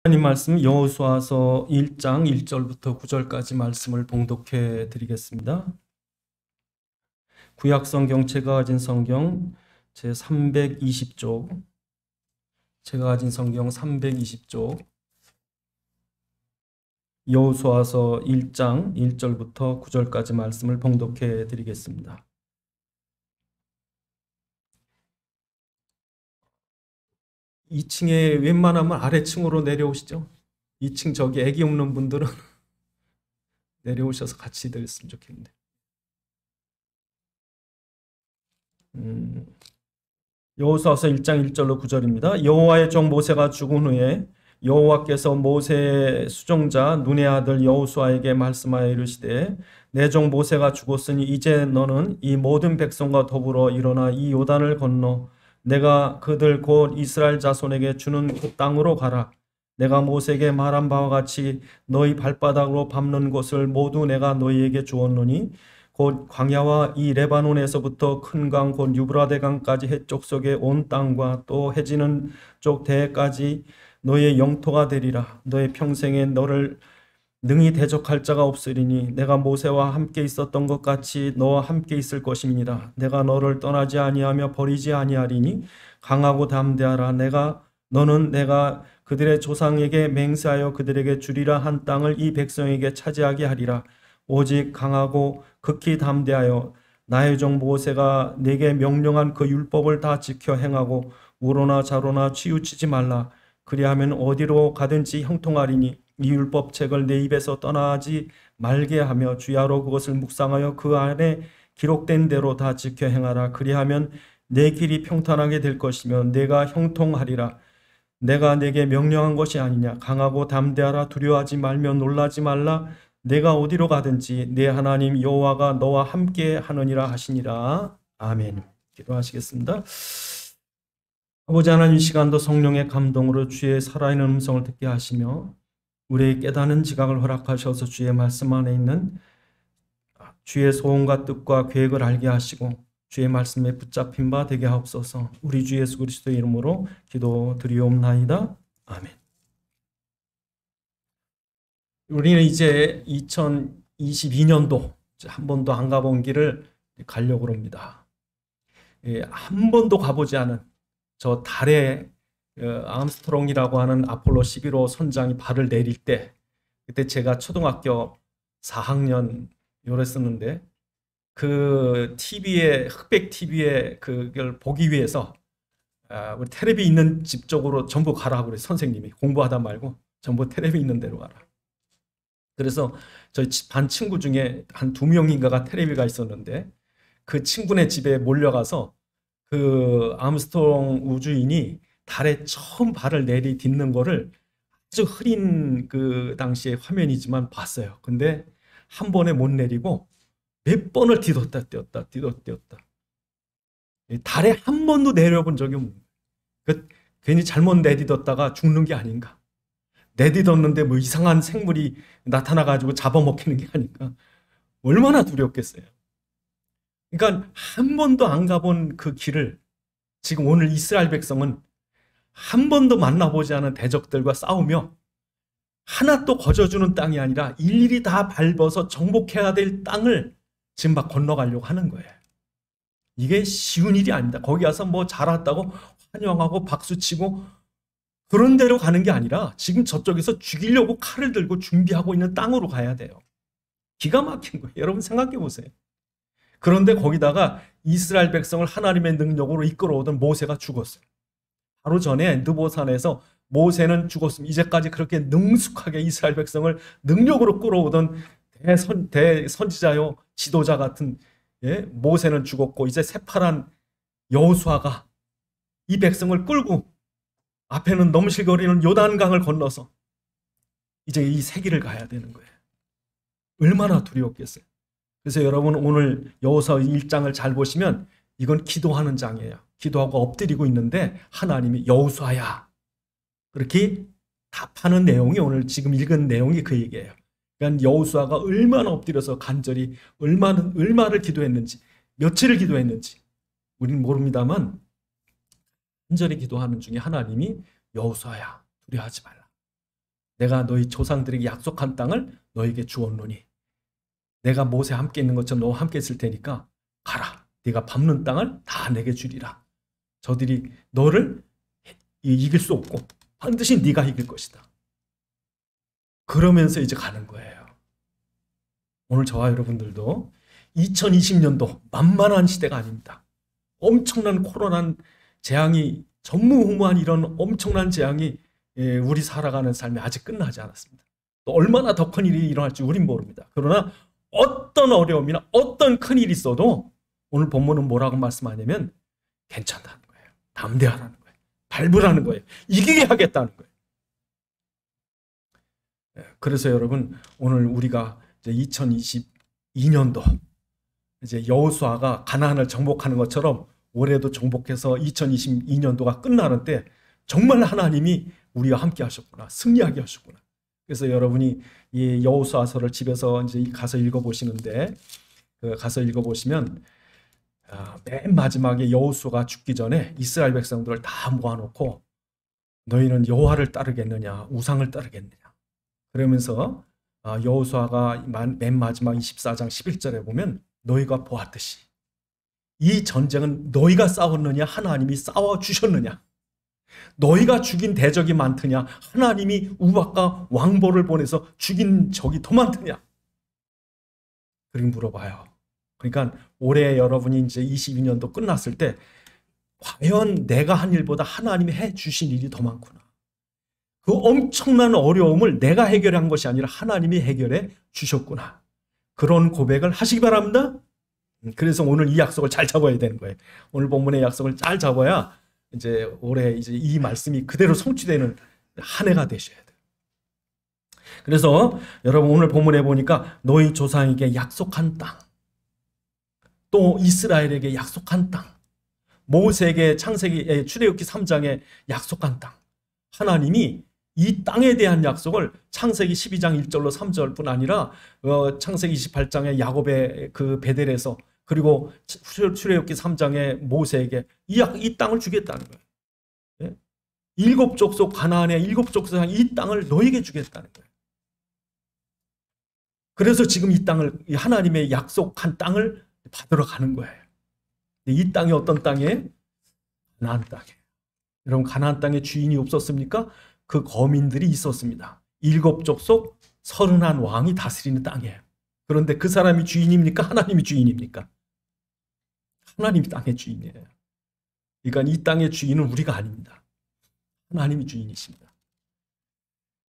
하나님 말씀 여호수아서 1장 1절부터 9절까지 말씀을 봉독해 드리겠습니다. 구약 성경 제가 가진 성경 제 320쪽, 제가 가진 성경 320쪽, 여호수아서 1장 1절부터 9절까지 말씀을 봉독해 드리겠습니다. 2층에 웬만하면 아래층으로 내려오시죠. 2층 저기 애기 없는 분들은 내려오셔서 같이 들었으면 좋겠는데. 여호수아서 1장 1절로 9절입니다. 여호와의 종 모세가 죽은 후에 여호와께서 모세의 수종자 눈의 아들 여호수아에게 말씀하여 이르시되 내 종 모세가 죽었으니 이제 너는 이 모든 백성과 더불어 일어나 이 요단을 건너 내가 그들 곧 이스라엘 자손에게 주는 그 땅으로 가라. 내가 모세에게 말한 바와 같이 너희 발바닥으로 밟는 곳을 모두 내가 너희에게 주었노니 곧 광야와 이 레바논에서부터 큰 강 곧 유브라데 강까지 해쪽 속의 온 땅과 또 해지는 쪽 대해까지 너희의 영토가 되리라. 너의 평생에 너를 능히 대적할 자가 없으리니 내가 모세와 함께 있었던 것 같이 너와 함께 있을 것임이니라. 내가 너를 떠나지 아니하며 버리지 아니하리니 강하고 담대하라. 너는 내가 그들의 조상에게 맹세하여 그들에게 주리라 한 땅을 이 백성에게 차지하게 하리라. 오직 강하고 극히 담대하여 나의 종 모세가 내게 명령한 그 율법을 다 지켜 행하고 우로나 좌로나 치우치지 말라. 그리하면 어디로 가든지 형통하리니 이 율법책을 내 입에서 떠나지 말게 하며 주야로 그것을 묵상하여 그 안에 기록된 대로 다 지켜 행하라. 그리하면 내 길이 평탄하게 될 것이며 내가 형통하리라. 내가 내게 명령한 것이 아니냐. 강하고 담대하라. 두려워하지 말며 놀라지 말라. 내가 어디로 가든지 내 하나님 여호와가 너와 함께 하느니라 하시니라. 아멘. 기도하시겠습니다. 아버지 하나님, 이 시간도 성령의 감동으로 주의 살아있는 음성을 듣게 하시며 우리의 깨닫는 지각을 허락하셔서 주의 말씀 안에 있는 주의 소원과 뜻과 계획을 알게 하시고 주의 말씀에 붙잡힌 바 되게 하옵소서. 우리 주 예수 그리스도의 이름으로 기도드리옵나이다. 아멘. 우리는 이제 2022년도 한 번도 안 가본 길을 가려고 합니다. 한 번도 가보지 않은 저 달에 암스트롱이라고 하는 아폴로 11호 선장이 발을 내릴 때, 그때 제가 초등학교 4학년 요랬었는데 그 TV에, 흑백 TV에 그걸 보기 위해서 우리 텔레비 있는 집 쪽으로 전부 가라고 그래. 선생님이 공부하다 말고 전부 텔레비 있는 데로 가라. 그래서 저희 반 친구 중에 한 2명인가가 텔레비가 있었는데 그 친구네 집에 몰려가서 그 암스트롱 우주인이 달에 처음 발을 내딛는 거를 아주 흐린 그 당시의 화면이지만 봤어요. 근데 한 번에 못 내리고 몇 번을 뒤뒀다 띄었다 뒤뒀다 띄었다. 달에 한 번도 내려본 적이 없는 거예요. 괜히 잘못 내딛었다가 죽는 게 아닌가. 내딛었는데 뭐 이상한 생물이 나타나가지고 잡아먹히는 게 아닌가. 얼마나 두렵겠어요. 그러니까 한 번도 안 가본 그 길을 지금 오늘 이스라엘 백성은 한 번도 만나보지 않은 대적들과 싸우며 하나도 거저주는 땅이 아니라 일일이 다 밟아서 정복해야 될 땅을 지금 막 건너가려고 하는 거예요. 이게 쉬운 일이 아닙니다. 거기 가서 뭐 잘 왔다고 환영하고 박수치고 그런 데로 가는 게 아니라 지금 저쪽에서 죽이려고 칼을 들고 준비하고 있는 땅으로 가야 돼요. 기가 막힌 거예요. 여러분 생각해 보세요. 그런데 거기다가 이스라엘 백성을 하나님의 능력으로 이끌어오던 모세가 죽었어요. 바로 전에 느보산에서 모세는 죽었습니다. 이제까지 그렇게 능숙하게 이스라엘 백성을 능력으로 끌어오던 대선지자요 지도자 같은 모세는 죽었고 이제 새파란 여호수아가 이 백성을 끌고 앞에는 넘실거리는 요단강을 건너서 이제 이 세기를 가야 되는 거예요. 얼마나 두려웠겠어요. 그래서 여러분 오늘 여호수아 1장을 잘 보시면 이건 기도하는 장이에요. 기도하고 엎드리고 있는데 하나님이 여호수아야 그렇게 답하는 내용이 오늘 지금 읽은 내용이 그 얘기예요. 그러니까 여호수아가 얼마나 엎드려서 간절히 얼마를 기도했는지 며칠을 기도했는지 우리는 모릅니다만 간절히 기도하는 중에 하나님이 여호수아야 두려워하지 말라. 내가 너희 조상들에게 약속한 땅을 너에게 주었노니 내가 모세 함께 있는 것처럼 너와 함께 있을 테니까 가라. 네가 밟는 땅을 다 내게 주리라. 저들이 너를 이길 수 없고 반드시 네가 이길 것이다. 그러면서 이제 가는 거예요. 오늘 저와 여러분들도 2020년도 만만한 시대가 아닙니다. 엄청난 코로나 재앙이 전무후무한 이런 엄청난 재앙이 우리 살아가는 삶이 아직 끝나지 않았습니다. 또 얼마나 더 큰 일이 일어날지 우린 모릅니다. 그러나 어떤 어려움이나 어떤 큰 일이 있어도 오늘 본문은 뭐라고 말씀하냐면 괜찮다는 거예요. 담대하라는 거예요. 밟으라는 거예요. 이기게 하겠다는 거예요. 그래서 여러분 오늘 우리가 이제 2022년도 이제 여호수아가 가나안을 정복하는 것처럼 올해도 정복해서 2022년도가 끝나는 때 정말 하나님이 우리와 함께 하셨구나. 승리하게 하셨구나. 그래서 여러분이 이 여호수아서를 집에서 이제 가서 읽어보시는데 가서 읽어보시면 맨 마지막에 여호수아가 죽기 전에 이스라엘 백성들을 다 모아놓고 너희는 여호와를 따르겠느냐 우상을 따르겠느냐 그러면서 여호수아가 맨 마지막 24장 11절에 보면 너희가 보았듯이 이 전쟁은 너희가 싸웠느냐 하나님이 싸워주셨느냐 너희가 죽인 대적이 많더냐 하나님이 우박과 왕보를 보내서 죽인 적이 더 많더냐 그렇게 물어봐요. 그러니까 올해 여러분이 이제 22년도 끝났을 때 과연 내가 한 일보다 하나님이 해주신 일이 더 많구나. 그 엄청난 어려움을 내가 해결한 것이 아니라 하나님이 해결해 주셨구나. 그런 고백을 하시기 바랍니다. 그래서 오늘 이 약속을 잘 잡아야 되는 거예요. 오늘 본문의 약속을 잘 잡아야 이제 올해 이제 이 말씀이 그대로 성취되는 한 해가 되셔야 돼요. 그래서 여러분 오늘 본문에 보니까 너희 조상에게 약속한 땅, 또 이스라엘에게 약속한 땅, 모세에게 창세기 출애굽기 3장에 약속한 땅, 하나님이 이 땅에 대한 약속을 창세기 12장 1절로 3절뿐 아니라 창세기 28장에 야곱의 그 베델에서 그리고 출애굽기 3장에 모세에게 이 땅을 주겠다는 거예요. 예? 일곱 족속 가나안의 일곱 족속 이 땅을 너에게 주겠다는 거예요. 그래서 지금 이 땅을 하나님의 약속한 땅을 받으러 가는 거예요. 이 땅이 어떤 땅이에요? 가나안 땅이에요. 여러분 가나안 땅에 주인이 없었습니까? 그 거민들이 있었습니다. 일곱 족속 31왕이 다스리는 땅이에요. 그런데 그 사람이 주인입니까? 하나님이 주인입니까? 하나님이 땅의 주인이에요. 그러니까 이 땅의 주인은 우리가 아닙니다. 하나님이 주인이십니다.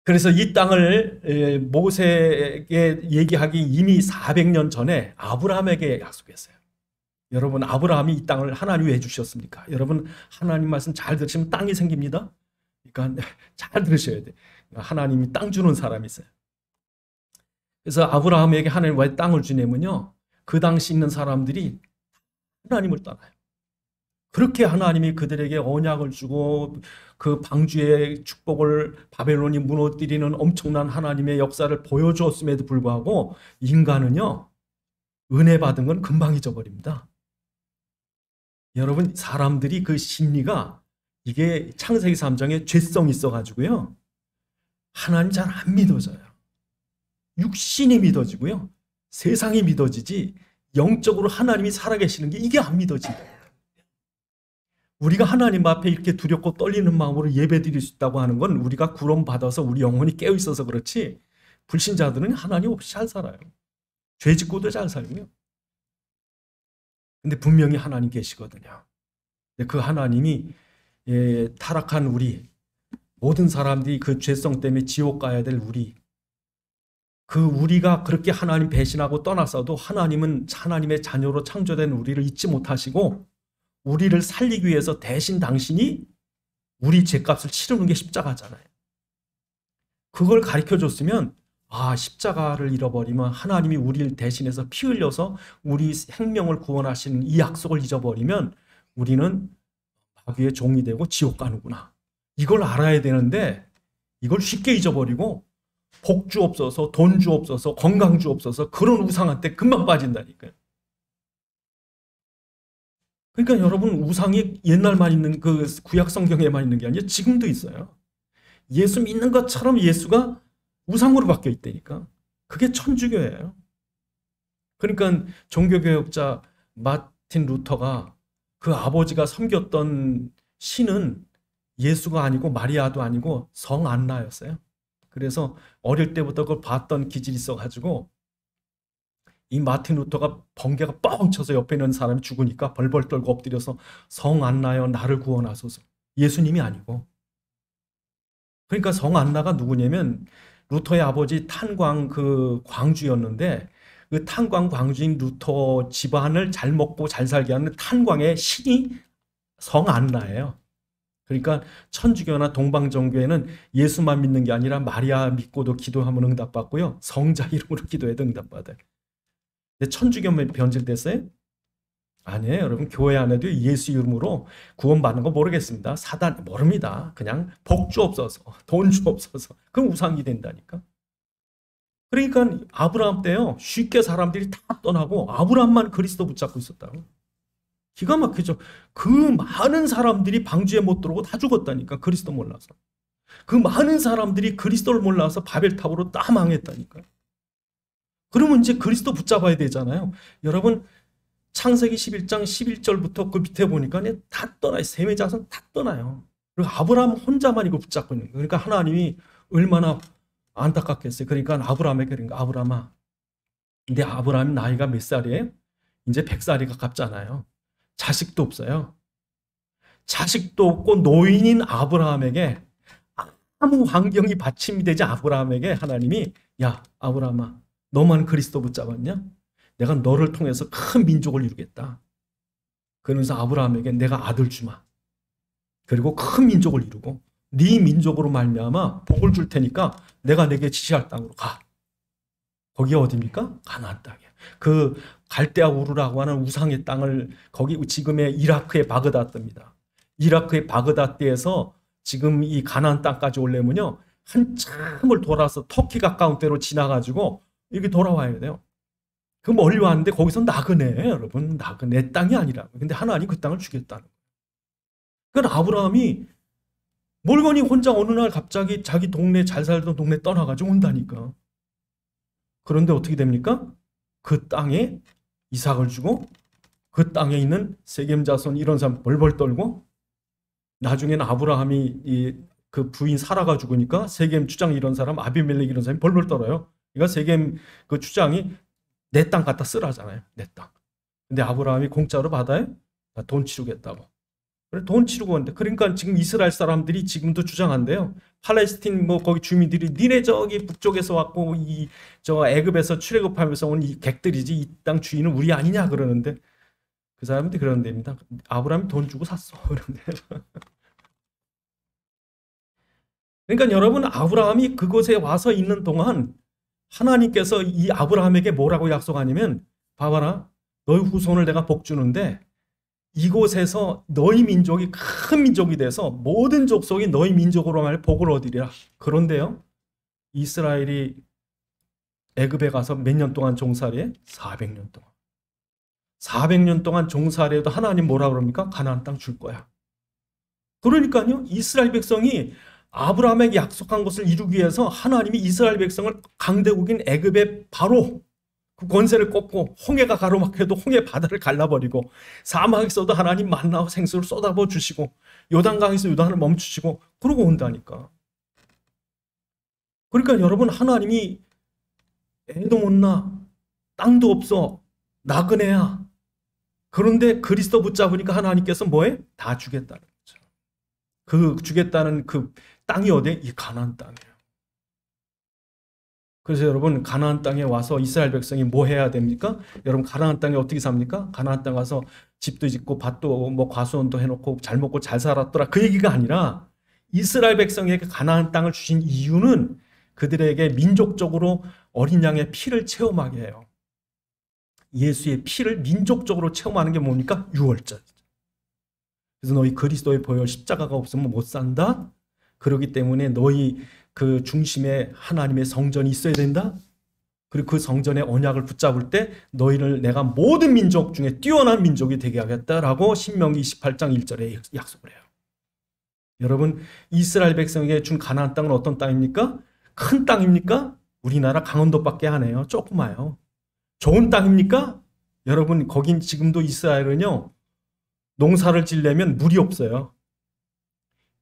그래서 이 땅을 모세에게 얘기하기 이미 400년 전에 아브라함에게 약속했어요. 여러분 아브라함이 이 땅을 하나님이 왜 주셨습니까? 여러분 하나님 말씀 잘 들으시면 땅이 생깁니다. 그러니까 잘 들으셔야 돼요. 하나님이 땅 주는 사람이 있어요. 그래서 아브라함에게 하나님 왜 땅을 주냐면요. 그 당시 있는 사람들이 하나님을 떠나요. 그렇게 하나님이 그들에게 언약을 주고 그 방주의 축복을 바벨론이 무너뜨리는 엄청난 하나님의 역사를 보여주었음에도 불구하고 인간은요. 은혜 받은 건 금방 잊어버립니다. 여러분 사람들이 그 심리가 이게 창세기 3장에 죄성이 있어가지고요. 하나님 잘 안 믿어져요. 육신이 믿어지고요. 세상이 믿어지지 영적으로 하나님이 살아계시는 게 이게 안 믿어진다. 우리가 하나님 앞에 이렇게 두렵고 떨리는 마음으로 예배드릴 수 있다고 하는 건 우리가 구원받아서 우리 영혼이 깨어있어서 그렇지 불신자들은 하나님 없이 잘 살아요. 죄 짓고도 잘 살고요. 근데 분명히 하나님 계시거든요. 그 하나님이 타락한 우리 모든 사람들이 그 죄성 때문에 지옥 가야 될 그 우리가 그렇게 하나님 배신하고 떠났어도 하나님은 하나님의 자녀로 창조된 우리를 잊지 못하시고 우리를 살리기 위해서 대신 당신이 우리 죄값을 치르는 게 십자가잖아요. 그걸 가르쳐줬으면 십자가를 잃어버리면 하나님이 우리를 대신해서 피 흘려서 우리 생명을 구원하시는 이 약속을 잊어버리면 우리는 마귀의 종이 되고 지옥 가는구나. 이걸 알아야 되는데 이걸 쉽게 잊어버리고 복주 없어서 돈주 없어서 건강주 없어서 그런 우상한테 금방 빠진다니까요. 그러니까 여러분 우상이 옛날만 있는 그 구약 성경에만 있는 게 아니라 지금도 있어요. 예수 믿는 것처럼 예수가 우상으로 바뀌어 있다니까. 그게 천주교예요. 그러니까 종교개혁자 마틴 루터가 그 아버지가 섬겼던 신은 예수가 아니고 마리아도 아니고 성 안나였어요. 그래서 어릴 때부터 그걸 봤던 기질이 있어가지고 이 마틴 루터가 번개가 뻥 쳐서 옆에 있는 사람이 죽으니까 벌벌 떨고 엎드려서 성 안나여 나를 구원하소서. 예수님이 아니고. 그러니까 성 안나가 누구냐면 루터의 아버지 탄광 그 광주였는데 그 탄광 광주인 루터 집안을 잘 먹고 잘 살게 하는 탄광의 신이 성 안나예요. 그러니까 천주교나 동방정교회는 예수만 믿는 게 아니라 마리아 믿고도 기도하면 응답받고요. 성자 이름으로 기도해도 응답받아요. 근데 천주교만 변질됐어요? 아니에요. 여러분 교회 안에도 예수 이름으로 구원받는 거 모르겠습니다. 사단 모릅니다. 그냥 복 주옵소서, 돈 주옵소서. 그럼 우상이 된다니까. 그러니까 아브라함 때요. 쉽게 사람들이 다 떠나고 아브라함만 그리스도 붙잡고 있었다고. 기가 막히죠. 그 많은 사람들이 방주에 못 들어오고 다 죽었다니까. 그리스도 몰라서. 그 많은 사람들이 그리스도를 몰라서 바벨탑으로 다 망했다니까. 그러면 이제 그리스도 붙잡아야 되잖아요. 여러분 창세기 11장 11절부터 그 밑에 보니까 다 떠나요. 셈의 자손 다 떠나요. 그리고 아브라함 혼자만 이거 붙잡고 있는 거예요. 그러니까 하나님이 얼마나 안타깝겠어요. 그러니까 아브라함에게 그러니까 아브라함아. 근데 아브라함이 나이가 몇 살이에요? 이제 100살이 가깝잖아요. 자식도 없어요. 자식도 없고 노인인 아브라함에게 아무 환경이 받침이 되지 아브라함에게 하나님이 야 아브라함아 너만 그리스도 붙잡았냐? 내가 너를 통해서 큰 민족을 이루겠다. 그러면서 아브라함에게 내가 아들 주마. 그리고 큰 민족을 이루고 네 민족으로 말미암아 복을 줄 테니까 내가 내게 지시할 땅으로 가. 거기 어디입니까? 가나안 땅이야. 그 갈대아 우르라고 하는 우상의 땅을 거기 지금의 이라크의 바그다드입니다. 이라크의 바그다드에서 지금 이 가나안 땅까지 오려면요 한참을 돌아서 터키 가까운 데로 지나가지고 이렇게 돌아와야 돼요. 그 멀리 왔는데 거기서 나그네 여러분 나그네 땅이 아니라고. 근데 하나님 그 땅을 주겠다는 거예요. 그러니까 아브라함이 멀거니 혼자 어느 날 갑자기 자기 동네 잘 살던 동네 떠나가지고 온다니까. 그런데 어떻게 됩니까? 그 땅에 이삭을 주고 그 땅에 있는 세겜 자손 이런 사람 벌벌 떨고 나중에는 아브라함이 그 부인 사라가 죽으니까 세겜 주장 이런 사람 아비멜렉 이런 사람이 벌벌 떨어요. 그러니까 세겜 그 주장이 내 땅 갖다 쓰라잖아요. 내 땅. 근데 아브라함이 공짜로 받아요? 나 돈 치르겠다고. 그래 돈 치르고 온대. 그러니까 지금 이스라엘 사람들이 지금도 주장한대요. 팔레스틴 뭐 거기 주민들이 니네 저기 북쪽에서 왔고 이 저 애굽에서 출애굽하면서 온 이 객들이지 이 땅 주인은 우리 아니냐 그러는데 그 사람들이 그런 데입니다. 아브라함이 돈 주고 샀어. 그런데 그러니까 여러분 아브라함이 그곳에 와서 있는 동안 하나님께서 이 아브라함에게 뭐라고 약속하냐면 봐봐라 너희 후손을 내가 복 주는데 이곳에서 너희 민족이 큰 민족이 돼서 모든 족속이 너희 민족으로 말 복을 얻으리라. 그런데요 이스라엘이 애굽에 가서 몇 년 동안 종살이해? 400년 동안. 400년 동안 종살이해도 하나님 뭐라 그럽니까? 가나안 땅 줄 거야. 그러니까요 이스라엘 백성이 아브라함에게 약속한 것을 이루기 위해서 하나님이 이스라엘 백성을 강대국인 애굽에 바로 그 권세를 꺾고 홍해가 가로막혀도 홍해 바다를 갈라버리고 사막에서도 하나님 만나와 생수를 쏟아부어 주시고 요단강에서 요단을 멈추시고 그러고 온다니까. 그러니까 여러분 하나님이 애도 못 낳아 땅도 없어 나그네야. 그런데 그리스도 붙잡으니까 하나님께서 뭐해? 다 주겠다는 거죠. 그 주겠다는 그 땅이 어디에? 이 가나안 땅이에요. 그래서 여러분 가나안 땅에 와서 이스라엘 백성이 뭐 해야 됩니까? 여러분 가나안 땅에 어떻게 삽니까? 가나안 땅 가서 집도 짓고 밭도 뭐 과수원도 해놓고 잘 먹고 잘 살았더라 그 얘기가 아니라 이스라엘 백성에게 가나안 땅을 주신 이유는 그들에게 민족적으로 어린 양의 피를 체험하게 해요. 예수의 피를 민족적으로 체험하는 게 뭡니까? 유월절이죠. 그래서 너희 그리스도의 보혈 십자가가 없으면 못 산다. 그렇기 때문에 너희 그 중심에 하나님의 성전이 있어야 된다. 그리고 그 성전의 언약을 붙잡을 때 너희를 내가 모든 민족 중에 뛰어난 민족이 되게 하겠다라고 신명기 28장 1절에 약속을 해요. 여러분, 이스라엘 백성에게 준 가나안 땅은 어떤 땅입니까? 큰 땅입니까? 우리나라 강원도밖에 안 해요. 조그마요. 좋은 땅입니까? 여러분, 거긴 지금도 이스라엘은요, 농사를 지려면 물이 없어요.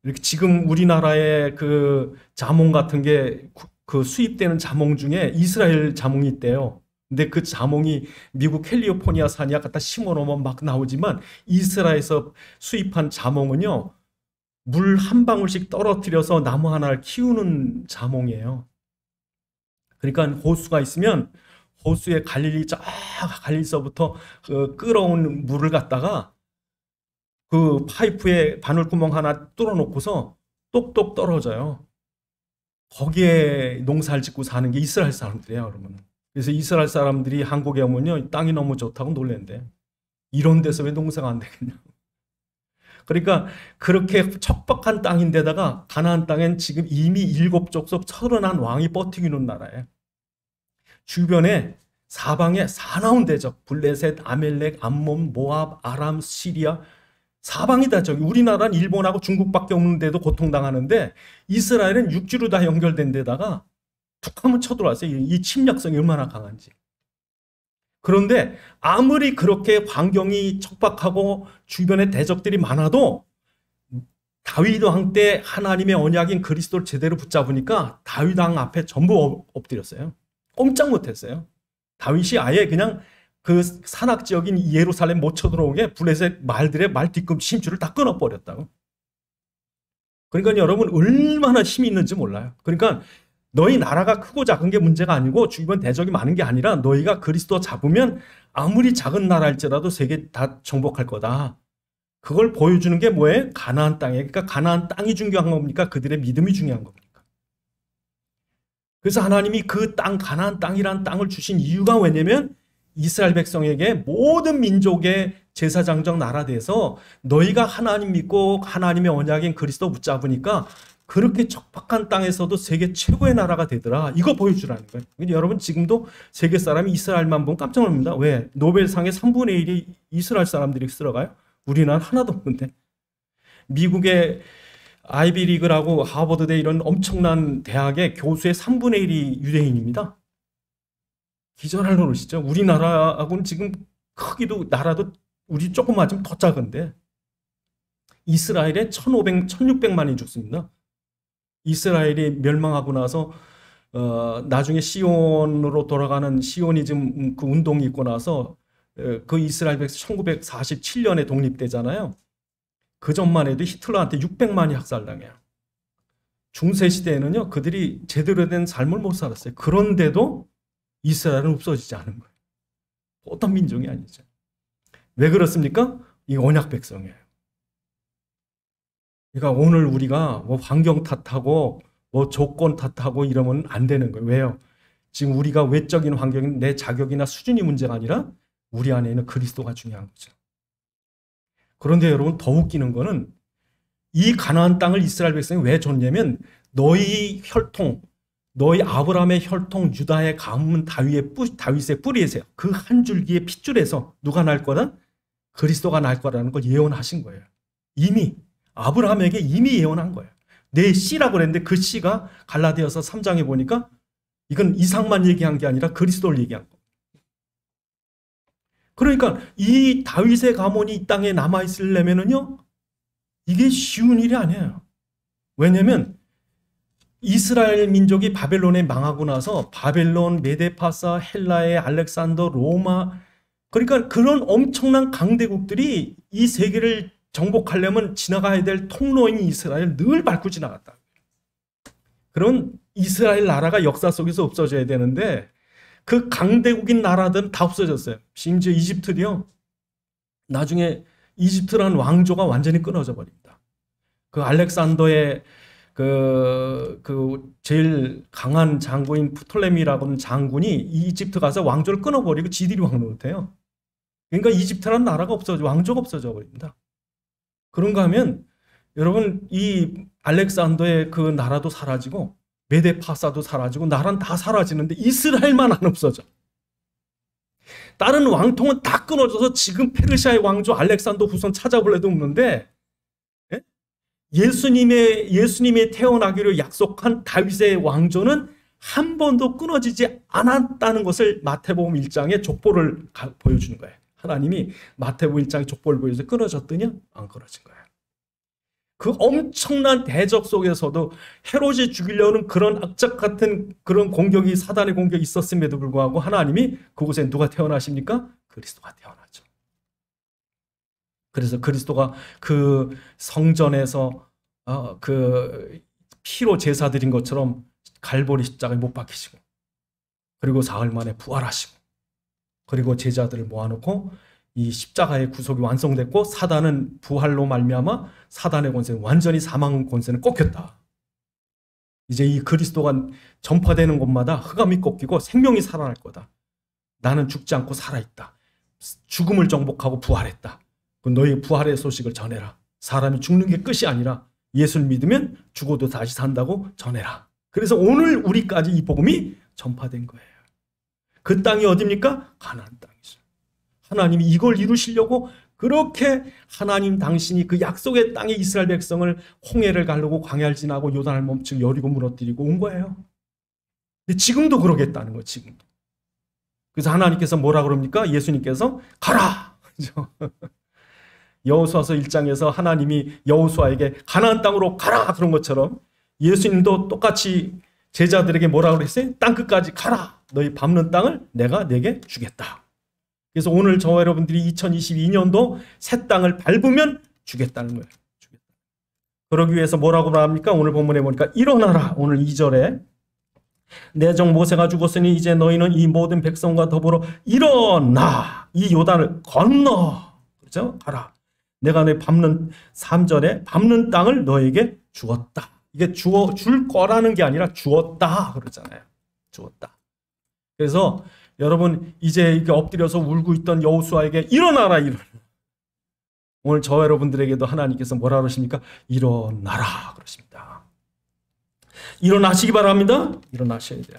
이렇게 지금 우리나라의 그 자몽 같은 게 그 수입되는 자몽 중에 이스라엘 자몽이 있대요. 근데 그 자몽이 미국 캘리포니아 산이야 갖다 심어 놓으면 막 나오지만 이스라엘에서 수입한 자몽은요, 물 한 방울씩 떨어뜨려서 나무 하나를 키우는 자몽이에요. 그러니까 호수가 있으면 호수에 갈릴리서부터 그 끓어온 물을 갖다가 그 파이프에 바늘구멍 하나 뚫어놓고서 똑똑 떨어져요. 거기에 농사를 짓고 사는 게 이스라엘 사람들이에요, 여러분. 그래서 이스라엘 사람들이 한국에 오면요, 땅이 너무 좋다고 놀랜대. 이런 데서 왜 농사가 안 되겠냐. 그러니까 그렇게 척박한 땅인데다가 가나안 땅엔 지금 이미 7족속 31왕이 버티기는 나라예요. 주변에 사방에 사나운 대적, 블레셋, 아멜렉, 암몬, 모압, 아람, 시리아, 사방이 다 저기, 우리나라는 일본하고 중국밖에 없는데도 고통당하는데 이스라엘은 육지로 다 연결된 데다가 툭 하면 쳐들어왔어요. 이 침략성이 얼마나 강한지. 그런데 아무리 그렇게 환경이 척박하고 주변에 대적들이 많아도 다윗 왕 때 하나님의 언약인 그리스도를 제대로 붙잡으니까 다윗 왕 앞에 전부 엎드렸어요. 꼼짝 못했어요. 다윗이 아예 그냥 그 산악 지역인 예루살렘 못 쳐들어오게 블레셋 말들의 말 뒤꿈치 심줄을 다 끊어버렸다고. 그러니까 여러분, 얼마나 힘이 있는지 몰라요. 그러니까 너희 나라가 크고 작은 게 문제가 아니고 주변 대적이 많은 게 아니라 너희가 그리스도 잡으면 아무리 작은 나라일지라도 세계 다 정복할 거다. 그걸 보여주는 게 뭐예요? 가나안 땅이에요. 그러니까 가나안 땅이 중요한 겁니까? 그들의 믿음이 중요한 겁니까? 그래서 하나님이 그 땅, 가나안 땅이라는 땅을 주신 이유가 왜냐면 이스라엘 백성에게 모든 민족의 제사장적 나라 돼서 너희가 하나님 믿고 하나님의 언약인 그리스도 붙잡으니까 그렇게 척박한 땅에서도 세계 최고의 나라가 되더라. 이거 보여주라는 거예요. 여러분, 지금도 세계 사람이 이스라엘만 보면 깜짝 놀랍니다. 왜? 노벨상의 3분의 1이 이스라엘 사람들이 들어가요? 우리나라는 하나도 없는데. 미국의 아이비리그라고 하버드대 이런 엄청난 대학의 교수의 3분의 1이 유대인입니다. 기절할 노릇이죠. 우리나라하고는 지금 크기도 나라도 우리 조금만 더 작은데 이스라엘에 1600만이 죽습니다. 이스라엘이 멸망하고 나서 나중에 시온으로 돌아가는 시오니즘 그 운동이 있고 나서 그 이스라엘 백성 1947년에 독립되잖아요. 그 전만 해도 히틀러한테 600만이 학살당해요. 중세 시대에는요, 그들이 제대로 된 삶을 못 살았어요. 그런데도 이스라엘은 없어지지 않은 거예요. 어떤 민족이 아니죠. 왜 그렇습니까? 이 언약 백성이에요. 그러니까 오늘 우리가 뭐 환경 탓하고 뭐 조건 탓하고 이러면 안 되는 거예요. 왜요? 지금 우리가 외적인 환경인 내 자격이나 수준이 문제가 아니라 우리 안에 있는 그리스도가 중요한 거죠. 그런데 여러분, 더 웃기는 거는 이 가나안 땅을 이스라엘 백성이 왜 줬냐면 너희 혈통, 너희 아브라함의 혈통 유다의 가문 다윗의 뿌리에서 그 한 줄기의 핏줄에서 누가 날 거다? 그리스도가 날 거라는 걸 예언하신 거예요. 이미 아브라함에게 이미 예언한 거예요. 내 씨라고 그랬는데 그 씨가 갈라디아서 3장에 보니까 이건 이상만 얘기한 게 아니라 그리스도를 얘기한 거예요. 그러니까 이 다윗의 가문이 이 땅에 남아있으려면은요, 이게 쉬운 일이 아니에요. 왜냐면 이스라엘 민족이 바벨론에 망하고 나서 바벨론, 메데파사, 헬라의 알렉산더, 로마, 그러니까 그런 엄청난 강대국들이 이 세계를 정복하려면 지나가야 될 통로인 이스라엘 늘 밟고 지나갔다. 그런 이스라엘 나라가 역사 속에서 없어져야 되는데 그 강대국인 나라들은 다 없어졌어요. 심지어 이집트도요. 나중에 이집트라는 왕조가 완전히 끊어져 버립니다. 그 알렉산더의 그 제일 강한 장군인 프톨레미라고는 장군이 이집트 가서 왕조를 끊어버리고 지들이 왕 노릇해요. 그러니까 이집트라는 나라가 없어져, 왕조가 없어져 버립니다. 그런가 하면 여러분, 이 알렉산더의 그 나라도 사라지고 메데파사도 사라지고 나라는 다 사라지는데 이스라엘만 안 없어져. 다른 왕통은 다 끊어져서 지금 페르시아의 왕조 알렉산더 후손 찾아볼래도 없는데, 예? 예수님이 태어나기로 약속한 다윗의 왕조는 한 번도 끊어지지 않았다는 것을 마태복음 1장의 족보를 보여주는 거예요. 하나님이 마태복음 1장의 족보를 보여줘서 끊어졌더냐? 안 끊어진 거예요. 그 엄청난 대적 속에서도 헤롯이 죽이려는 그런 악착 같은 그런 공격이, 사단의 공격이 있었음에도 불구하고 하나님이 그곳에 누가 태어나십니까? 그리스도가 태어나죠. 그래서 그리스도가 그 성전에서 그 피로 제사 드린 것처럼 갈보리 십자가에 못 박히시고, 그리고 사흘 만에 부활하시고, 그리고 제자들을 모아놓고 이 십자가의 구속이 완성됐고, 사단은 부활로 말미암아 사단의 권세는 완전히 사망 권세는 꺾였다. 이제 이 그리스도가 전파되는 곳마다 흑암이 꺾이고 생명이 살아날 거다. 나는 죽지 않고 살아있다. 죽음을 정복하고 부활했다. 너희 부활의 소식을 전해라. 사람이 죽는 게 끝이 아니라 예수를 믿으면 죽어도 다시 산다고 전해라. 그래서 오늘 우리까지 이 복음이 전파된 거예요. 그 땅이 어디입니까? 가나안 땅이죠. 하나님이 이걸 이루시려고 그렇게 하나님 당신이 그 약속의 땅에 이스라엘 백성을 홍해를 가르고 광야를 지나고 요단을 멈추고 여리고 무너뜨리고 온 거예요. 근데 지금도 그러겠다는 거예요. 지금도. 그래서 하나님께서 뭐라 그럽니까? 예수님께서 가라. 여호수아서 1장에서 하나님이 여호수아에게 가나안 땅으로 가라 그런 것처럼 예수님도 똑같이 제자들에게 뭐라 그랬어요? 땅 끝까지 가라. 너희 밟는 땅을 내가 내게 주겠다. 그래서 오늘 저와 여러분들이 2022년도 새 땅을 밟으면 주겠다는 거예요. 주겠다. 그러기 위해서 뭐라고 말합니까? 오늘 본문에 보니까 일어나라. 오늘 2절에 내 종 모세가 죽었으니 이제 너희는 이 모든 백성과 더불어 일어나 이 요단을 건너. 그렇죠? 가라. 내가 내 밟는 3절에 밟는 땅을 너에게 주었다. 이게 줄 거라는 게 아니라 주었다 그러잖아요. 주었다. 그래서 여러분 이제 이렇게 엎드려서 울고 있던 여호수아에게 일어나라. 오늘 저 여러분들에게도 하나님께서 뭐라 그러십니까? 일어나라 그러십니다. 일어나시기 바랍니다. 일어나셔야 돼요.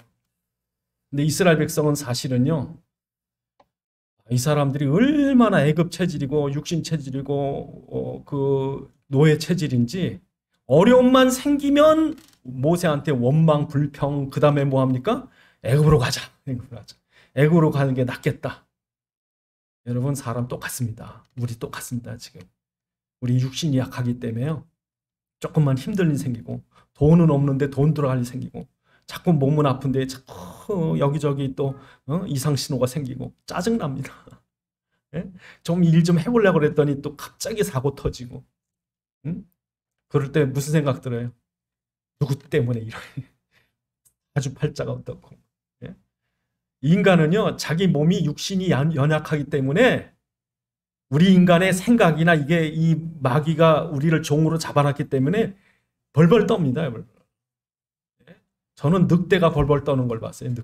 근데 이스라엘 백성은 사실은요, 이 사람들이 얼마나 애굽 체질이고 육신 체질이고 그 노예 체질인지 어려움만 생기면 모세한테 원망 불평, 그 다음에 뭐 합니까? 애굽으로 가자. 애굽으로 가는 게 낫겠다. 여러분 사람 똑같습니다. 우리 똑같습니다. 지금 우리 육신이 약하기 때문에요, 조금만 힘들 일 생기고 돈은 없는데 돈 들어갈 일 생기고 자꾸 몸은 아픈데 자꾸 여기저기 또 이상 신호가 생기고 짜증납니다. 예? 좀 일 좀 해보려고 그랬더니 또 갑자기 사고 터지고, 그럴 때 무슨 생각 들어요? 누구 때문에 이런 아주 팔자가 어떻고. 예? 인간은요 자기 몸이 육신이 연약하기 때문에 우리 인간의 생각이나 이게 이 마귀가 우리를 종으로 잡아놨기 때문에 벌벌 떱니다. 벌벌. 저는 늑대가 벌벌 떠는 걸 봤어요.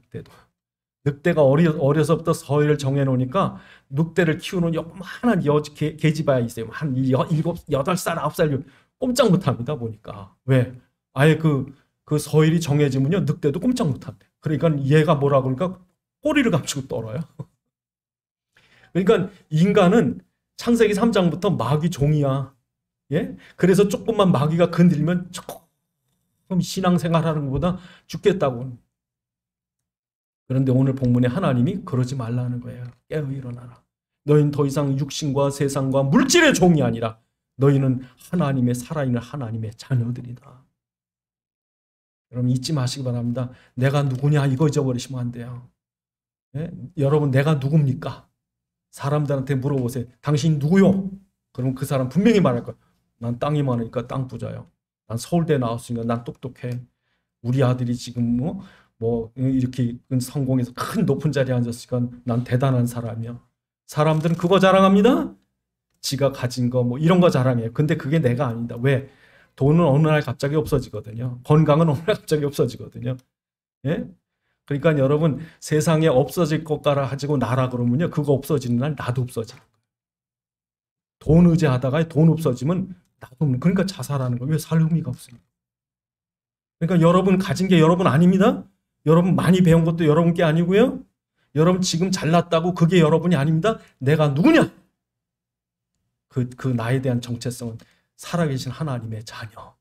늑대가 어려서부터 서열을 정해놓으니까 늑대를 키우는 요만한 계집아야 있어요. 한 7, 8살, 9살 꼼짝 못합니다. 보니까. 왜? 아예 그 서열이 정해지면요 늑대도 꼼짝 못한대. 그러니까 얘가 뭐라 그러니까 꼬리를 감추고 떨어요. 그러니까 인간은 창세기 3장부터 마귀 종이야. 예? 그래서 조금만 마귀가 건들면 조금 신앙생활하는 것보다 죽겠다고. 그런데 오늘 본문에 하나님이 그러지 말라는 거예요. 깨어 일어나라. 너희는 더 이상 육신과 세상과 물질의 종이 아니라 너희는 하나님의 살아있는 하나님의 자녀들이다. 여러분 잊지 마시기 바랍니다. 내가 누구냐 이거 잊어버리시면 안 돼요. 예? 여러분 내가 누굽니까? 사람들한테 물어보세요. 당신 누구요? 그럼 그 사람 분명히 말할 거예요. 난 땅이 많으니까 땅 부자요. 난 서울대 나왔으니까 난 똑똑해. 우리 아들이 지금 뭐 이렇게 성공해서 큰 높은 자리에 앉았으니까 난 대단한 사람이야. 사람들은 그거 자랑합니다. 지가 가진 거 뭐 이런 거 자랑해요. 근데 그게 내가 아니다. 왜? 돈은 어느 날 갑자기 없어지거든요. 건강은 어느 날 갑자기 없어지거든요. 예? 그러니까 여러분 세상에 없어질 것 가라 가지고 나라 그러면요 그거 없어지는 날 나도 없어져요. 돈 의지하다가 돈 없어지면 나도 없는. 그러니까 자살하는 거예요. 왜? 살 의미가 없어요. 그러니까 여러분 가진 게 여러분 아닙니다. 여러분 많이 배운 것도 여러분 게 아니고요. 여러분 지금 잘났다고 그게 여러분이 아닙니다. 내가 누구냐? 그 나에 대한 정체성은 살아계신 하나님의 자녀.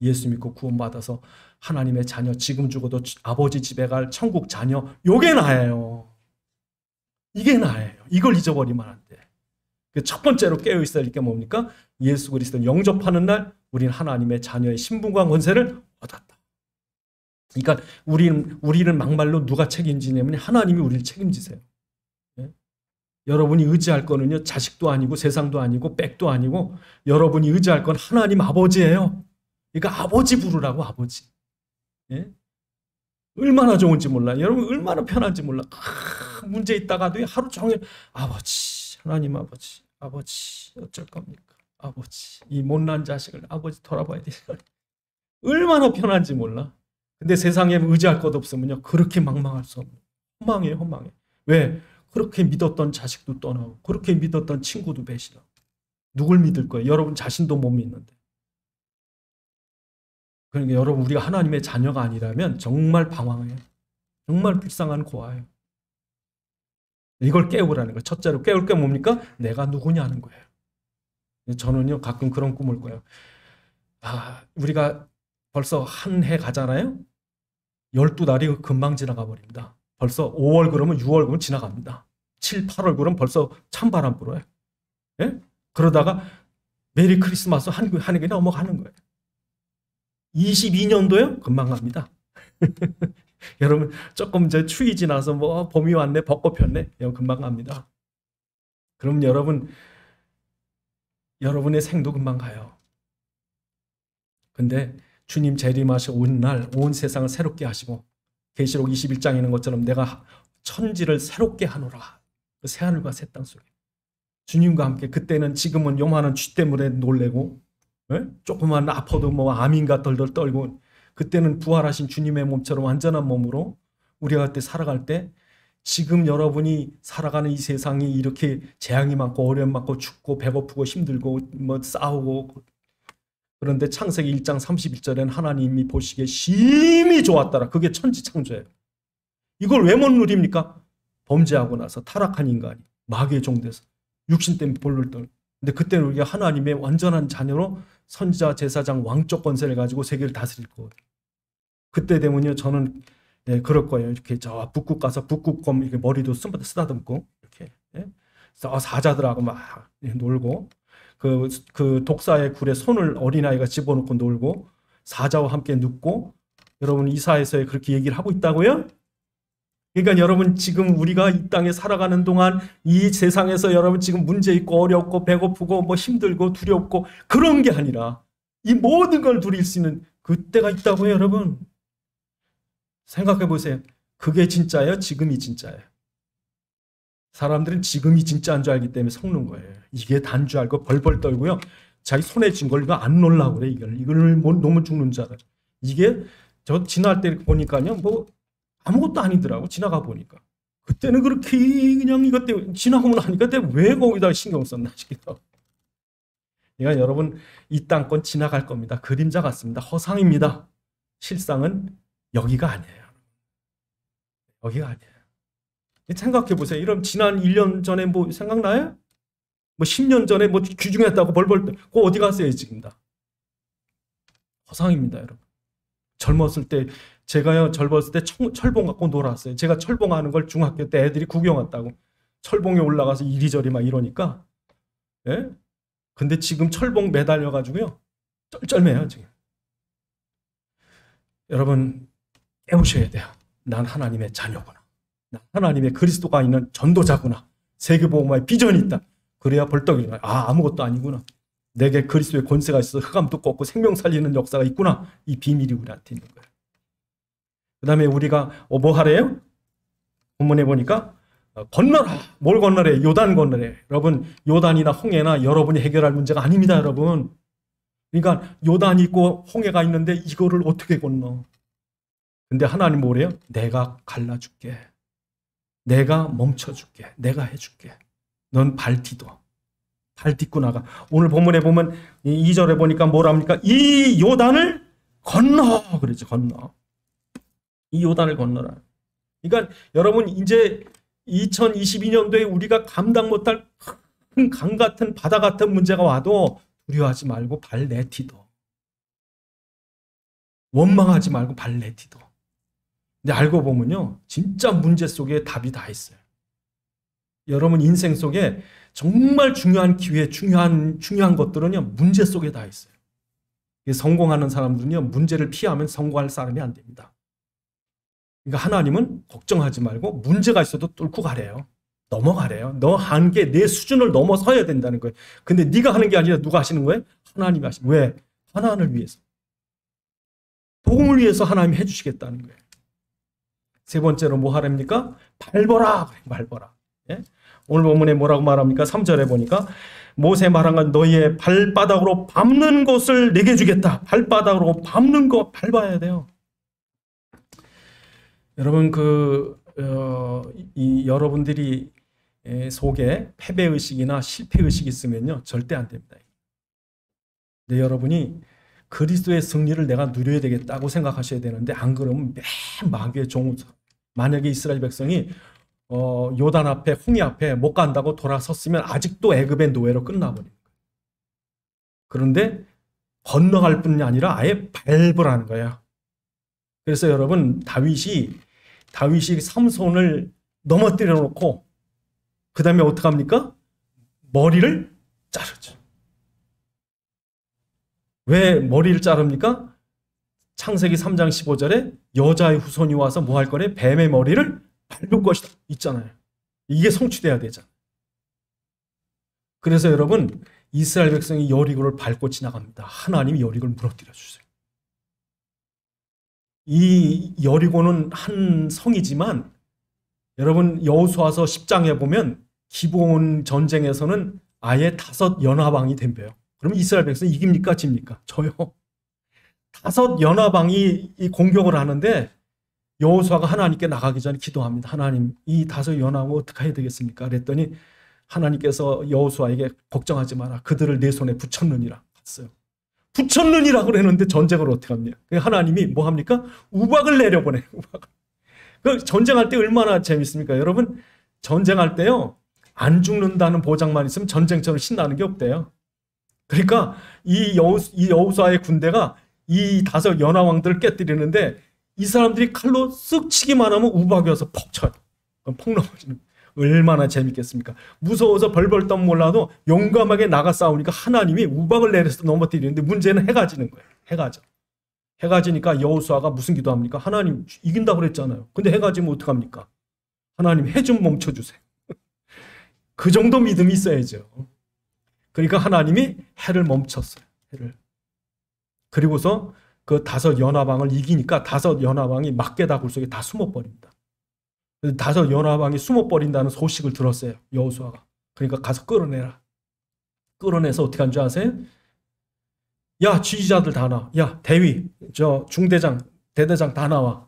예수 믿고 구원받아서 하나님의 자녀, 지금 죽어도 아버지 집에 갈 천국 자녀, 요게 나예요. 이게 나예요. 이걸 잊어버리면 안 돼. 첫 번째로 깨어있어야 할 게 뭡니까? 예수 그리스도를 영접하는 날 우리는 하나님의 자녀의 신분과 권세를 얻었다. 그러니까 우리를 막말로 누가 책임지냐면 하나님이 우리를 책임지세요. 예? 여러분이 의지할 거는요, 자식도 아니고 세상도 아니고 백도 아니고 여러분이 의지할 건 하나님 아버지예요. 그러니까 아버지 부르라고, 아버지. 예? 얼마나 좋은지 몰라. 여러분 얼마나 편한지 몰라. 문제 있다가도 하루 종일 아버지, 하나님 아버지, 아버지 어쩔 겁니까? 아버지, 이 못난 자식을 아버지 돌아봐야 돼. 얼마나 편한지 몰라. 근데 세상에 의지할 것 없으면요, 그렇게 망망할 수 없는. 허망해요, 허망해. 왜? 그렇게 믿었던 자식도 떠나고 그렇게 믿었던 친구도 배신하고. 누굴 믿을 거예요? 여러분 자신도 못 믿는데. 그러니까 여러분, 우리가 하나님의 자녀가 아니라면 정말 방황해요. 정말 불쌍한 고아예요. 이걸 깨우라는 거예요. 첫째로 깨울 게 뭡니까? 내가 누구냐는 거예요. 저는요, 가끔 그런 꿈을 꿔요. 우리가 벌써 한 해 가잖아요. 12달이 금방 지나가 버립니다. 벌써 5월 그러면 6월 그러면 지나갑니다. 7, 8월 그러면 벌써 찬바람 불어요. 예? 그러다가 메리 크리스마스 한 해가 넘어가는 거예요. 22년도요? 금방 갑니다. 여러분, 조금 이제 추위 지나서 뭐 봄이 왔네, 벚꽃 폈네, 금방 갑니다. 그럼 여러분의 생도 금방 가요. 근데 주님 재림하셔 온 날 온 세상을 새롭게 하시고 계시록 21장에 있는 것처럼 내가 천지를 새롭게 하노라. 그 새하늘과 새 땅 속에 주님과 함께, 그때는 지금은 요만한 쥐 때문에 놀래고, 예? 조그만 아파도 뭐 암인가 덜덜 떨고, 그때는 부활하신 주님의 몸처럼 완전한 몸으로 우리가 그때 살아갈 때, 지금 여러분이 살아가는 이 세상이 이렇게 재앙이 많고 어려움 많고 춥고 배고프고 힘들고 뭐 싸우고, 그런데 창세기 1장 31절에는 하나님이 보시기에 심히 좋았더라. 그게 천지창조예요. 이걸 왜 못 누립니까? 범죄하고 나서 타락한 인간이 마귀의 종돼서 육신 때문에 볼을 떨고. 근데 그때는 우리가 하나님의 완전한 자녀로 선지자, 제사장, 왕적 권세를 가지고 세계를 다스릴 거거든요. 그때 되면요, 저는 그럴 거예요. 이렇게 저 북극 가서 북극곰 이렇게 머리도 쓰다듬고 이렇게 사자들하고 막 놀고, 그 독사의 굴에 손을 어린아이가 집어넣고 놀고 사자와 함께 눕고. 여러분, 이사야서에 그렇게 얘기를 하고 있다고요? 그러니까 여러분, 지금 우리가 이 땅에 살아가는 동안 이 세상에서 여러분 지금 문제 있고 어렵고 배고프고 뭐 힘들고 두렵고 그런 게 아니라 이 모든 걸 누릴 수 있는 그때가 있다고요, 여러분. 생각해 보세요. 그게 진짜예요? 지금이 진짜예요? 사람들은 지금이 진짜인 줄 알기 때문에 속는 거예요. 이게 단 줄 알고 벌벌 떨고요. 자기 손에 쥔 걸 이거 안 놀라고 그래. 이걸 너무 죽는 줄 알아요. 이게 저 지날 때 보니까요, 뭐 아무것도 아니더라고. 지나가 보니까. 그때는 그렇게 그냥 이것 때문에 지나고 나니까 내가 왜 거기다 신경 썼나 싶기도 하고. 그러니까 여러분, 이 땅권 지나갈 겁니다. 그림자 같습니다. 허상입니다. 실상은 여기가 아니에요. 여기가 아니에요. 생각해 보세요. 이런 지난 1년 전에 뭐 생각나요? 뭐 10년 전에 뭐 귀중했다고 벌벌 떨고 어디 갔어요, 지금 다. 허상입니다, 여러분. 젊었을 때 제가요, 젊었을 때 철봉 갖고 놀았어요. 제가 철봉하는 걸 중학교 때 애들이 구경 왔다고 철봉에 올라가서 이리저리 막 이러니까. 예? 근데 지금 철봉 매달려 가지고요, 쩔쩔매요 지금. 여러분, 깨우셔야 돼요. 난 하나님의 자녀구나. 난 하나님의 그리스도가 있는 전도자구나. 세계복음화의 비전이 있다. 그래야 벌떡 일어나요. 아무것도 아니구나. 내게 그리스도의 권세가 있어서 흑암도 꺾고 생명 살리는 역사가 있구나. 이 비밀이 우리한테 있는 거예요. 그 다음에 우리가 뭐 하래요? 본문에 보니까 건너라. 뭘 건너래? 요단 건너래. 여러분, 요단이나 홍해나 여러분이 해결할 문제가 아닙니다, 여러분. 그러니까 요단이 있고 홍해가 있는데 이거를 어떻게 건너? 근데 하나님 뭐래요? 내가 갈라줄게. 내가 멈춰줄게. 내가 해줄게. 넌 발 딛고 나가. 오늘 본문에 보면 2절에 보니까 뭐랍니까? 이 요단을 건너. 그러죠. 건너. 이 요단을 건너라. 그러니까 여러분, 이제 2022년도에 우리가 감당 못할 큰 강 같은 바다 같은 문제가 와도 두려워하지 말고 발 내디뎌. 원망하지 말고 발 내디뎌. 근데 알고 보면요, 진짜 문제 속에 답이 다 있어요. 여러분 인생 속에 정말 중요한 기회, 중요한 것들은요, 문제 속에 다 있어요. 성공하는 사람들은요, 문제를 피하면 성공할 사람이 안 됩니다. 그러니까 하나님은 걱정하지 말고 문제가 있어도 뚫고 가래요. 넘어가래요. 너 한계, 내 수준을 넘어서야 된다는 거예요. 근데 네가 하는 게 아니라 누가 하시는 거예요? 하나님이 하시는 거예요. 왜? 하나님을 위해서. 복음을 위해서 하나님이 해주시겠다는 거예요. 세 번째로 뭐 하랍니까? 밟아라. 밟아라. 예? 오늘 본문에 뭐라고 말합니까? 3절에 보니까 모세 말한 건 너희의 발바닥으로 밟는 곳을 내게 주겠다. 발바닥으로 밟는 거 밟아야 돼요. 여러분 여러분들이 속에 패배의식이나 실패의식이 있으면요, 절대 안 됩니다. 네, 여러분이 그리스도의 승리를 내가 누려야 되겠다고 생각하셔야 되는데, 안 그러면 맨 마귀의 종. 만약에 이스라엘 백성이 요단 앞에, 홍해 앞에 못 간다고 돌아섰으면 아직도 애굽의 노예로 끝나버립니다. 그런데 건너갈 뿐이 아니라 아예 밟으라는 거예요. 그래서 여러분, 다윗이 삼손을 넘어뜨려 놓고 그 다음에 어떻게 합니까? 머리를 자르죠. 왜 머리를 자릅니까? 창세기 3장 15절에 여자의 후손이 와서 뭐 할 거래? 뱀의 머리를 밟을 것이다 있잖아요. 이게 성취돼야 되잖아요. 그래서 여러분, 이스라엘 백성이 여리고를 밟고 지나갑니다. 하나님이 여리고를 무너뜨려 주세요. 이 여리고는 한 성이지만 여러분, 여호수아서 10장에 보면 기본 전쟁에서는 아예 5 연하방이 덤벼요. 그럼 이스라엘 백성이 이깁니까? 집니까? 저요. 5 연하방이 이 공격을 하는데 여호수아가 하나님께 나가기 전에 기도합니다. 하나님, 이 5 연하방 어떻게 해야 되겠습니까? 그랬더니 하나님께서 여호수아에게 걱정하지 마라. 그들을 내 손에 붙였느니라. 갔어요. 붙였느니라 그랬는데 전쟁을 어떻게 합니까? 하나님이 뭐 합니까? 우박을 내려보내요. 우박을. 그 전쟁할 때 얼마나 재밌습니까? 여러분, 전쟁할 때요, 안 죽는다는 보장만 있으면 전쟁처럼 신나는 게 없대요. 그러니까 이 여호수아의 군대가 이 5 연하왕들을 깨뜨리는데 이 사람들이 칼로 쓱 치기만 하면 우박이 와서 퍽 쳐요. 폭 넘어지는. 얼마나 재밌겠습니까? 무서워서 벌벌 떠 몰라도 용감하게 나가 싸우니까 하나님이 우박을 내려서 넘어뜨리는데, 문제는 해가 지는 거예요. 해가 져. 해가 지니까 여호수아가 무슨 기도합니까? 하나님, 이긴다고 그랬잖아요. 근데 해가 지면 어떡합니까? 하나님, 해 좀 멈춰주세요. 그 정도 믿음이 있어야죠. 그러니까 하나님이 해를 멈췄어요. 해를. 그리고서 그 5 연하방을 이기니까 5 연하방이 막게다굴 속에 다 숨어버립니다. 5 연하방이 숨어버린다는 소식을 들었어요. 여호수아가. 그러니까 가서 끌어내라. 끌어내서 어떻게 한 줄 아세요? 야, 지휘자들 다 나와. 야, 대위, 저 중대장, 대대장 다 나와.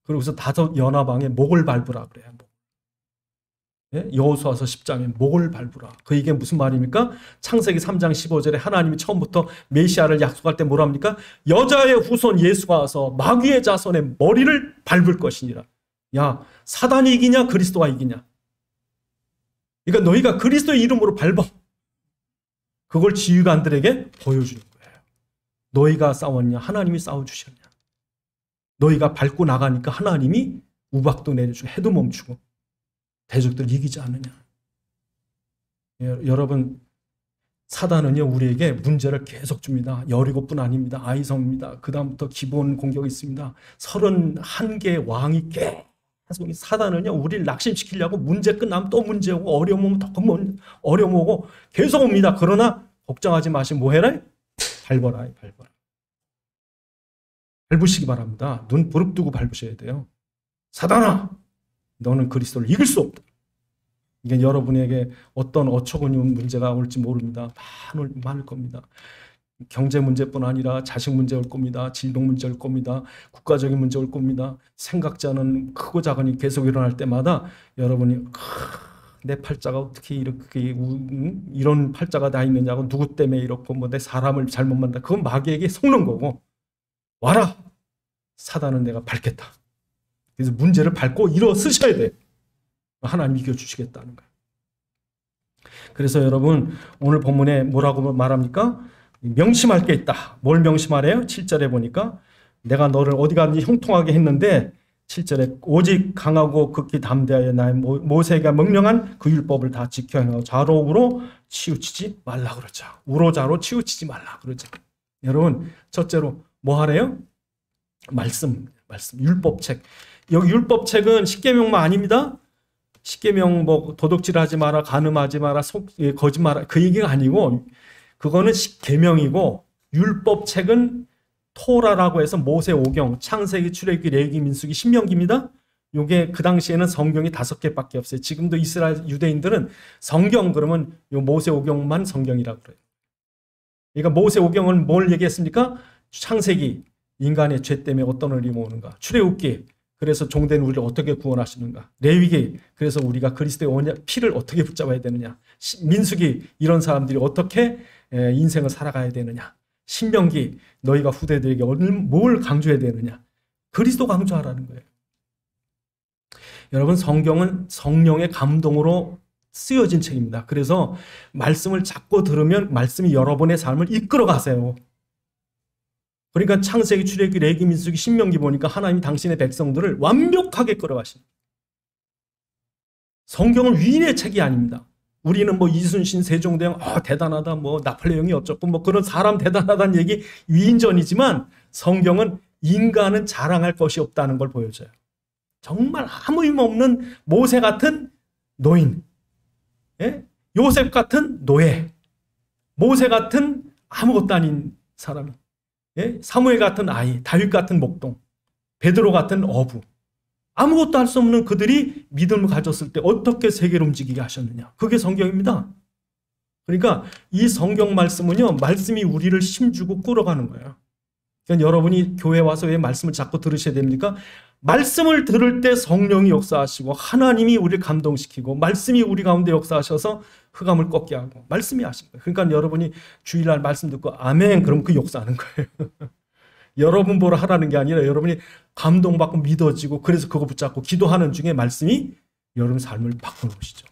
그러고서 5 연하방에 목을 밟으라 그래요. 예? 여호수아서 10장에 목을 밟으라. 그 이게 무슨 말입니까? 창세기 3장 15절에 하나님이 처음부터 메시아를 약속할 때 뭐라 합니까? 여자의 후손 예수가 와서 마귀의 자손의 머리를 밟을 것이니라. 야, 사단이 이기냐 그리스도가 이기냐? 그러니까 너희가 그리스도의 이름으로 밟아. 그걸 지휘관들에게 보여주는 거예요. 너희가 싸웠냐? 하나님이 싸워주셨냐? 너희가 밟고 나가니까 하나님이 우박도 내려주고 해도 멈추고 대적들 이기지 않느냐? 여러분, 사단은요, 우리에게 문제를 계속 줍니다. 여리고뿐 아닙니다. 아이성입니다. 그 다음부터 기본 공격이 있습니다. 31개의 왕이 계속, 사단은요, 우리를 낙심시키려고 문제 끝나면 또 문제 오고, 어려움 오면 더 어려움 오고 계속 옵니다. 그러나 걱정하지 마시고 뭐 해라? 밟아라. 밟아라. 밟으시기 바랍니다. 눈 부릅뜨고 밟으셔야 돼요. 사단아, 너는 그리스도를 이길 수 없다. 이게 여러분에게 어떤 어처구니없는 문제가 올지 모릅니다. 많을 겁니다. 경제 문제뿐 아니라 자식 문제 올 겁니다. 질병 문제 올 겁니다. 국가적인 문제 올 겁니다. 생각지 않은 크고 작은이 계속 일어날 때마다 여러분이 내 팔자가 어떻게 이렇게 이런 팔자가 다 있느냐고, 누구 때문에 이렇고 뭐 내 사람을 잘못 만나, 그건 마귀에게 속는 거고, 와라, 사단은 내가 밟겠다. 그래서 문제를 밟고 일어서셔야 돼. 하나님 이겨주시겠다는 거예요. 그래서 여러분 오늘 본문에 뭐라고 말합니까? 명심할 게 있다. 뭘 명심하래요? 7절에 보니까 내가 너를 어디 가든지 형통하게 했는데 7절에 오직 강하고 극히 담대하여 나의 모세가 명령한 그 율법을 다 지켜 행하고 좌로 우로 치우치지 말라 그러죠. 우로좌로 치우치지 말라 그러죠. 여러분 첫째로 뭐 하래요? 말씀 율법책. 여기 율법책은 십계명만 아닙니다. 십계명 뭐 도둑질하지 마라, 간음하지 마라, 거짓말 그 얘기가 아니고 그거는 십계명이고 율법책은 토라라고 해서 모세 오경, 창세기, 출애굽기, 레위기, 민수기, 신명기입니다. 요게 그 당시에는 성경이 5개밖에 없어요. 지금도 이스라엘 유대인들은 성경 그러면 요 모세 오경만 성경이라고 그래요. 그러니까 모세 오경은 뭘 얘기했습니까? 창세기, 인간의 죄 때문에 어떤 어려움이 오는가. 출애굽기, 그래서 종된 우리를 어떻게 구원하시는가. 레위기, 그래서 우리가 그리스도의 언약 피를 어떻게 붙잡아야 되느냐. 민수기, 이런 사람들이 어떻게 인생을 살아가야 되느냐. 신명기, 너희가 후대들에게 뭘 강조해야 되느냐. 그리스도 강조하라는 거예요. 여러분 성경은 성령의 감동으로 쓰여진 책입니다. 그래서 말씀을 자꾸 들으면 말씀이 여러분의 삶을 이끌어 가세요. 그러니까 창세기, 출애굽기, 레위기, 민수기, 신명기 보니까 하나님이 당신의 백성들을 완벽하게 끌어가십니다. 성경은 위인의 책이 아닙니다. 우리는 뭐 이순신, 세종대왕 대단하다, 뭐 나폴레옹이 어쩌고 뭐 그런 사람 대단하다는 얘기 위인전이지만 성경은 인간은 자랑할 것이 없다는 걸 보여줘요. 정말 아무 힘 없는 모세 같은 노인, 요셉 같은 노예, 모세 같은 아무것도 아닌 사람이, 사무엘 같은 아이, 다윗 같은 목동, 베드로 같은 어부, 아무것도 할 수 없는 그들이 믿음을 가졌을 때 어떻게 세계를 움직이게 하셨느냐. 그게 성경입니다. 그러니까 이 성경 말씀은요, 말씀이 우리를 힘주고 끌어가는 거예요. 그러니까 여러분이 교회 와서 왜 말씀을 자꾸 들으셔야 됩니까? 말씀을 들을 때 성령이 역사하시고 하나님이 우리를 감동시키고 말씀이 우리 가운데 역사하셔서 흑암을 꺾게 하고 말씀이 하신 거예요. 그러니까 여러분이 주일날 말씀 듣고 아멘 그럼 그 역사하는 거예요. 여러분 보러 하라는 게 아니라 여러분이 감동받고 믿어지고 그래서 그거 붙잡고 기도하는 중에 말씀이 여러분 삶을 바꿔놓으시죠.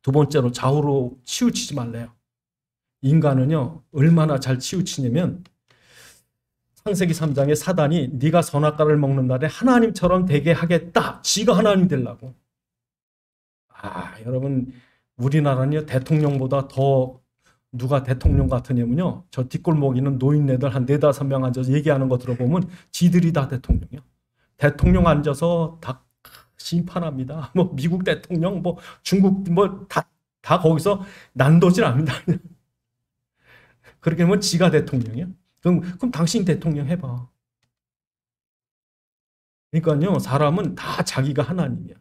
두 번째로 좌우로 치우치지 말래요. 인간은요 얼마나 잘 치우치냐면 창세기 3장에 사단이 네가 선악과를 먹는 날에 하나님처럼 되게 하겠다. 지가 하나님 되려고. 여러분 우리나라는요 대통령보다 더 누가 대통령 같으냐면요 저 뒷골목에 있는 노인네들 한 4-5명 앉아서 얘기하는 거 들어보면 지들이 다 대통령이요. 대통령 앉아서 다 심판합니다. 뭐 미국 대통령, 뭐 중국 뭐 다 거기서 난도질 합니다. 그렇게 하면 지가 대통령이요. 그럼 당신 대통령 해봐. 그러니까요 사람은 다 자기가 하나님이야.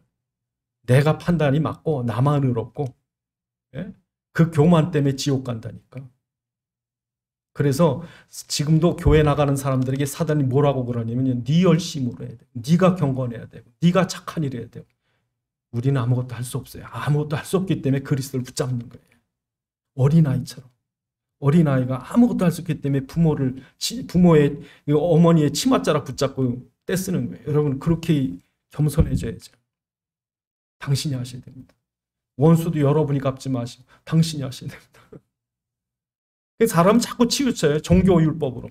내가 판단이 맞고 나만 의롭고, 그 교만 때문에 지옥 간다니까. 그래서 지금도 교회 나가는 사람들에게 사단이 뭐라고 그러냐면 네 열심으로 해야 돼. 네가 경건해야 되고 네가 착한 일 해야 되고. 우리는 아무것도 할 수 없어요. 아무것도 할 수 없기 때문에 그리스도를 붙잡는 거예요. 어린아이처럼. 어린아이가 아무것도 할 수 없기 때문에 부모의 어머니의 치맛자락 붙잡고 떼쓰는 거예요. 여러분 그렇게 겸손해져야죠. 당신이 하셔야 됩니다. 원수도 여러분이 갚지 마시고 당신이 하셔야 됩니다. 사람은 자꾸 치우쳐요. 종교율법으로.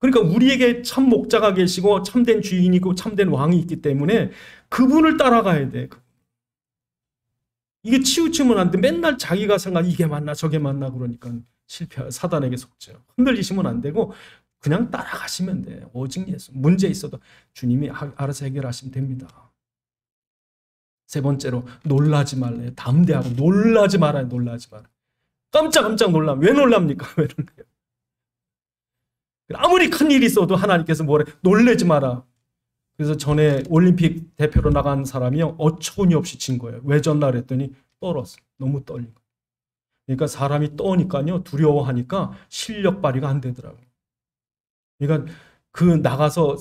그러니까 우리에게 참 목자가 계시고 참된 주인이 있고 참된 왕이 있기 때문에 그분을 따라가야 돼. 이게 치우치면 안 돼. 맨날 자기가 생각 이게 맞나 저게 맞나 그러니까 실패 사단에게 속죠. 흔들리시면 안 되고 그냥 따라가시면 돼. 오직 예수. 문제 있어도 주님이 알아서 해결하시면 됩니다. 세 번째로 놀라지 말래요. 담대하고 놀라지 말아요. 놀라지 말아요. 깜짝 놀라면 왜 놀랍니까? 왜 놀래요? 아무리 큰일이 있어도 하나님께서 뭐래? 놀라지 마라. 그래서 전에 올림픽 대표로 나간 사람이요. 어처구니 없이 진 거예요. 왜 졌나 그랬더니 떨었어. 너무 떨린 거예요. 그러니까 사람이 떠니까요. 두려워하니까 실력 발휘가 안 되더라고요. 그러니까 그 나가서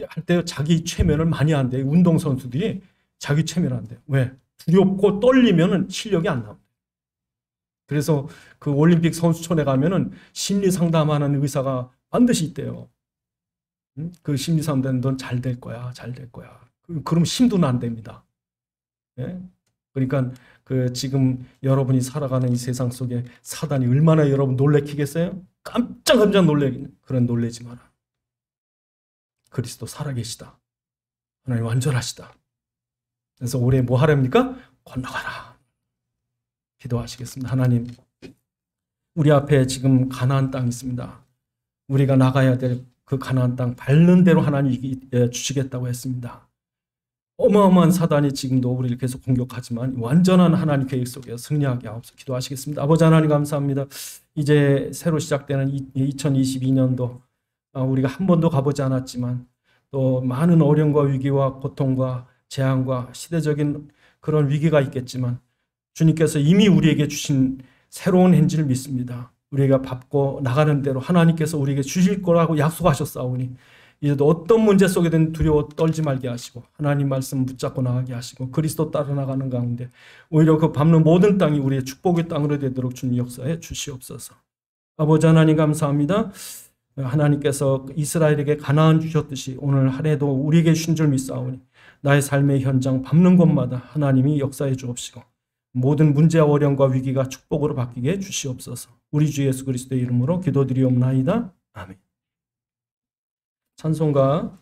할 때 자기 최면을 많이 한대요. 운동선수들이 자기 최면을 한대요. 왜? 두렵고 떨리면 실력이 안 나옵니다. 그래서 그 올림픽 선수촌에 가면은 심리 상담하는 의사가 반드시 있대요. 그 심리 상담은 넌 잘 될 거야, 잘 될 거야. 그럼 힘도 안 됩니다. 그러니까 그 지금 여러분이 살아가는 이 세상 속에 사단이 얼마나 여러분 놀래키겠어요? 깜짝 놀래기는 그런 놀래지 마라. 그리스도 살아계시다. 하나님 완전하시다. 그래서 올해 뭐 하랍니까? 건너가라. 기도하시겠습니다. 하나님, 우리 앞에 지금 가나안 땅이 있습니다. 우리가 나가야 될 그 가나안 땅 밟는 대로 하나님이 주시겠다고 했습니다. 어마어마한 사단이 지금도 우리를 계속 공격하지만 완전한 하나님 계획 속에 승리하게 하옵소서. 기도하시겠습니다. 아버지 하나님 감사합니다. 이제 새로 시작되는 2022년도 우리가 한 번도 가보지 않았지만 또 많은 어려움과 위기와 고통과 재앙과 시대적인 그런 위기가 있겠지만 주님께서 이미 우리에게 주신 새로운 행진을 믿습니다. 우리가 밟고 나가는 대로 하나님께서 우리에게 주실 거라고 약속하셨사오니 이제도 어떤 문제 속에든 두려워 떨지 말게 하시고 하나님 말씀 붙잡고 나가게 하시고 그리스도 따라 나가는 가운데 오히려 그 밟는 모든 땅이 우리의 축복의 땅으로 되도록 주님 역사해 주시옵소서. 아버지 하나님 감사합니다. 하나님께서 이스라엘에게 가나안 주셨듯이 오늘 한 해도 우리에게 주신 줄 믿사오니 나의 삶의 현장 밟는 곳마다 하나님이 역사해 주옵시고 모든 문제와 어려움과 위기가 축복으로 바뀌게 해 주시옵소서. 우리 주 예수 그리스도의 이름으로 기도드리옵나이다. 아멘. 찬송가